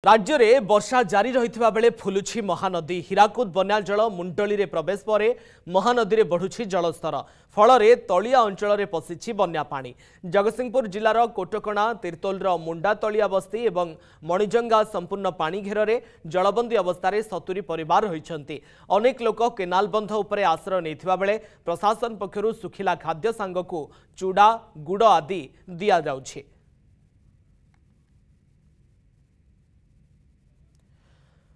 राज्य में वर्षा जारी रही बेले फुलुछि महानदी। हीराकुद बन्या जल मुंडली में प्रवेश पर महानदी में बढ़ुछि जलस्तर फल तलिया अंचल में पशिछि बन्या पानी। जगतसिंहपुर जिलार कोटकणा तिर्तोल मुंडा तलिया बस्ती और मणिजंगा संपूर्ण पानी घेर में जलबंदी अवस्था 70 परिवार होइछन्ति। अनेक लोक केनाल बंध उपरे आश्रय नैथिबा बेले प्रशासन पक्षरु सुखिला खाद्य सांगकु चूड़ा गुड़ आदि दिया जाउछि।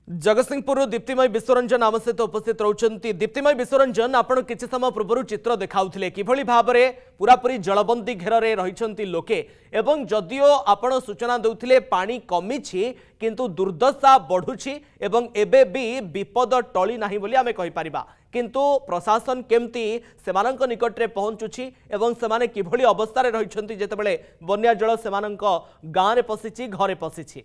जगतसिंहपुर दीप्तिमय विश्वरंजन आम सहित उपस्थित रहउछन्ति। दीप्तिमय विश्वरंजन, आपण किछि समय पूर्व चित्र देखाउथिले किभली भाबरे पूरापूरी जलबंदी घेर रे रहिछन्ति लोके एवं जदियो आपण सूचना दउथिले पानी कमिछि किंतु दुर्दशा बढ़ुछि एवं एबे भी विपद टली नाही बोली आमे कहि परिबा, किंतु प्रशासन केमती सेमानंक निकट रे पहुंचुछि एवं सेमाने किभली अवस्था रे रहिछन्ति जेतेबेले बन्या जल सेमानंक गां रे पसिछि घरे पसिछि।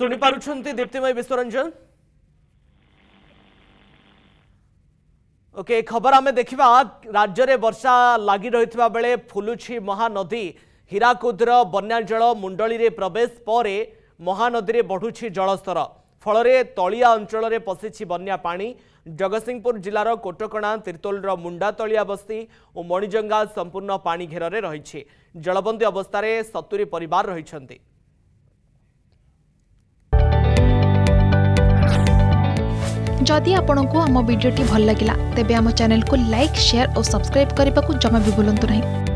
सुनी पारुछन्ति दीप्तिमय विश्वरंजन? ओके, खबर आमे देखिबा। राज्य में वर्षा लगी रही बेले फुलुछि महानदी। हीराकुदर बन्या जल मुंडली में प्रवेश पर महानदी में बढ़ुछि जलस्तर फल तलिया अंचल में पशिछि बन्या पानी। जगतसिंहपुर जिलार कोटकणा तिर्तोल मुंडा तलिया बस्ती और मणिजंगा संपूर्ण पानी घेर में रही जलबंदी अवस्था 70 परिवार रहिछन्ति। जदि आपंक आम भिडी भल लगा तेब आम चैनल को लाइक, शेयर और सब्सक्राइब करने को जमा भी भूलु नहीं।